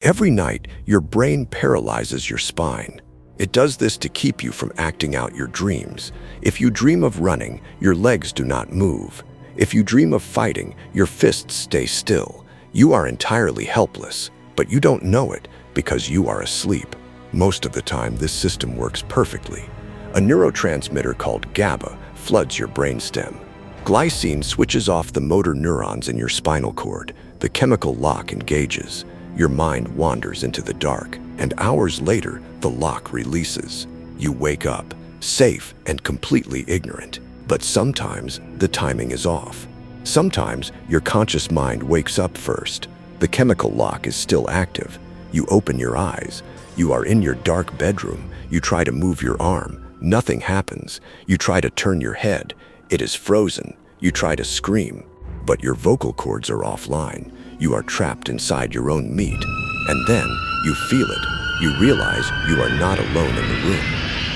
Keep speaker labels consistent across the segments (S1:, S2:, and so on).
S1: Every night, your brain paralyzes your spine. It does this to keep you from acting out your dreams. If you dream of running, your legs do not move. If you dream of fighting, your fists stay still. You are entirely helpless, but you don't know it because you are asleep. Most of the time, this system works perfectly. A neurotransmitter called GABA floods your brainstem. Glycine switches off the motor neurons in your spinal cord. The chemical lock engages. Your mind wanders into the dark, and hours later, the lock releases. You wake up, safe and completely ignorant. But sometimes, the timing is off. Sometimes, your conscious mind wakes up first. The chemical lock is still active. You open your eyes. You are in your dark bedroom. You try to move your arm. Nothing happens. You try to turn your head. It is frozen. You try to scream, but your vocal cords are offline. You are trapped inside your own meat. And then, you feel it. You realize you are not alone in the room.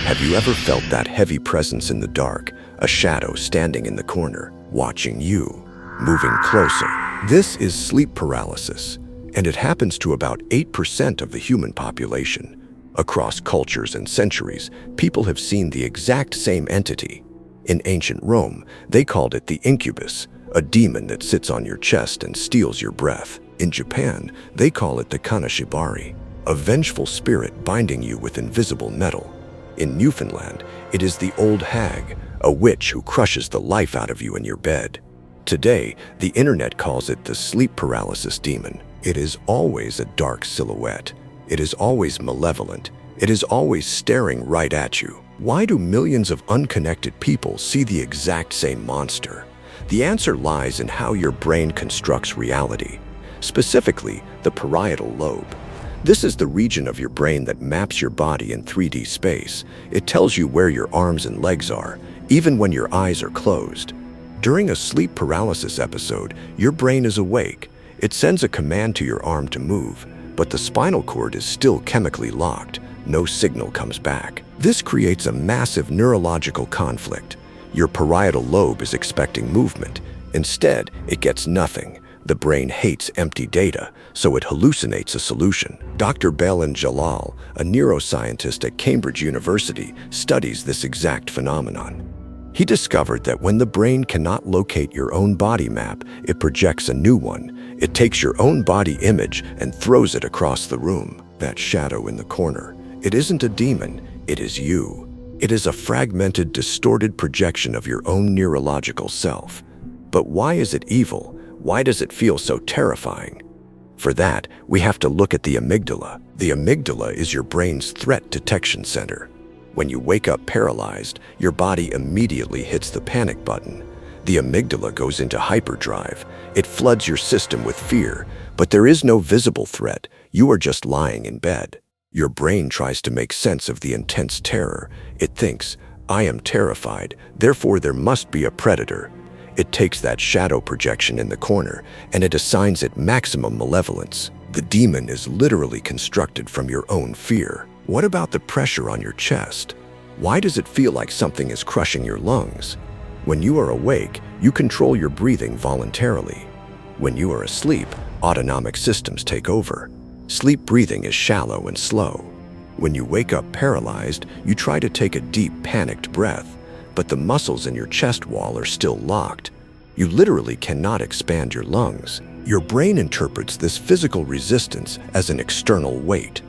S1: Have you ever felt that heavy presence in the dark, a shadow standing in the corner, watching you, moving closer? This is sleep paralysis, and it happens to about 8% of the human population. Across cultures and centuries, people have seen the exact same entity. In ancient Rome, they called it the incubus, a demon that sits on your chest and steals your breath. In Japan, they call it the kanashibari, a vengeful spirit binding you with invisible metal. In Newfoundland, it is the old hag, a witch who crushes the life out of you in your bed. Today, the internet calls it the sleep paralysis demon. It is always a dark silhouette. It is always malevolent. It is always staring right at you. Why do millions of unconnected people see the exact same monster? The answer lies in how your brain constructs reality, specifically the parietal lobe. This is the region of your brain that maps your body in 3D space. It tells you where your arms and legs are, even when your eyes are closed. During a sleep paralysis episode, your brain is awake. It sends a command to your arm to move, but the spinal cord is still chemically locked. No signal comes back. This creates a massive neurological conflict. Your parietal lobe is expecting movement. Instead, it gets nothing. The brain hates empty data, so it hallucinates a solution. Dr. Baland Jalal, a neuroscientist at Cambridge University, studies this exact phenomenon. He discovered that when the brain cannot locate your own body map, it projects a new one. It takes your own body image and throws it across the room. That shadow in the corner. It isn't a demon, it is you. It is a fragmented, distorted projection of your own neurological self. But why is it evil? Why does it feel so terrifying? For that, we have to look at the amygdala. The amygdala is your brain's threat detection center. When you wake up paralyzed, your body immediately hits the panic button. The amygdala goes into hyperdrive. It floods your system with fear, but there is no visible threat. You are just lying in bed. Your brain tries to make sense of the intense terror. It thinks, I am terrified, therefore there must be a predator. It takes that shadow projection in the corner and it assigns it maximum malevolence. The demon is literally constructed from your own fear. What about the pressure on your chest? Why does it feel like something is crushing your lungs? When you are awake, you control your breathing voluntarily. When you are asleep, autonomic systems take over. Sleep breathing is shallow and slow. When you wake up paralyzed, you try to take a deep, panicked breath, but the muscles in your chest wall are still locked. You literally cannot expand your lungs. Your brain interprets this physical resistance as an external weight,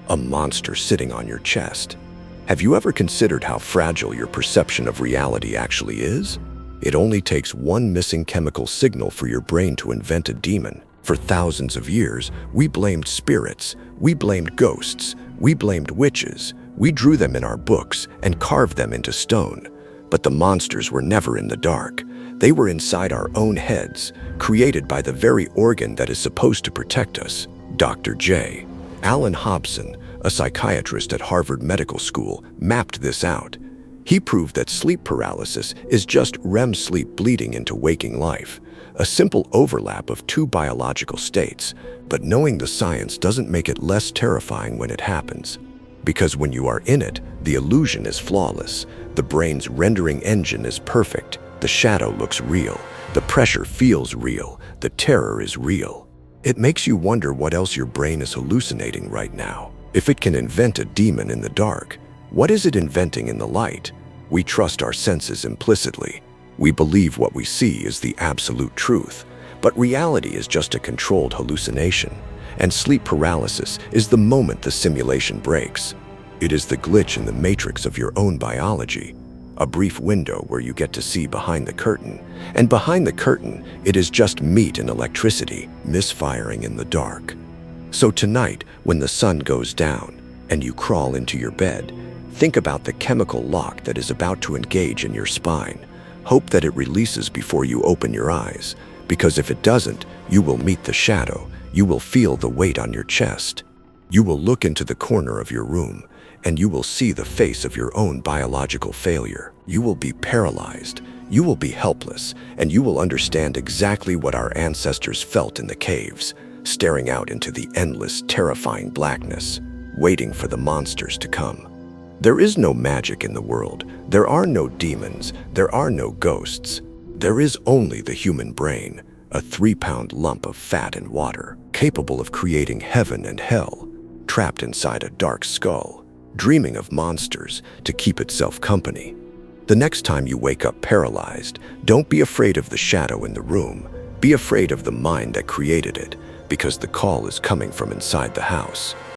S1: a monster sitting on your chest. Have you ever considered how fragile your perception of reality actually is? It only takes one missing chemical signal for your brain to invent a demon. For thousands of years, we blamed spirits, we blamed ghosts, we blamed witches. We drew them in our books and carved them into stone. But the monsters were never in the dark. They were inside our own heads, created by the very organ that is supposed to protect us. Dr. J. Allen Hobson, a psychiatrist at Harvard Medical School, mapped this out. He proved that sleep paralysis is just REM sleep bleeding into waking life, a simple overlap of two biological states. But knowing the science doesn't make it less terrifying when it happens. Because when you are in it, the illusion is flawless. The brain's rendering engine is perfect. The shadow looks real. The pressure feels real. The terror is real. It makes you wonder what else your brain is hallucinating right now. If it can invent a demon in the dark, what is it inventing in the light? We trust our senses implicitly. We believe what we see is the absolute truth, but reality is just a controlled hallucination, and sleep paralysis is the moment the simulation breaks. It is the glitch in the matrix of your own biology, a brief window where you get to see behind the curtain, and behind the curtain, it is just meat and electricity misfiring in the dark. So tonight, when the sun goes down and you crawl into your bed, think about the chemical lock that is about to engage in your spine. Hope that it releases before you open your eyes, because if it doesn't, you will meet the shadow. You will feel the weight on your chest. You will look into the corner of your room, and you will see the face of your own biological failure. You will be paralyzed. You will be helpless, and you will understand exactly what our ancestors felt in the caves, staring out into the endless, terrifying blackness, waiting for the monsters to come. There is no magic in the world. There are no demons. There are no ghosts. There is only the human brain, a 3-pound lump of fat and water, capable of creating heaven and hell, trapped inside a dark skull, dreaming of monsters to keep itself company. The next time you wake up paralyzed, don't be afraid of the shadow in the room. Be afraid of the mind that created it, because the call is coming from inside the house.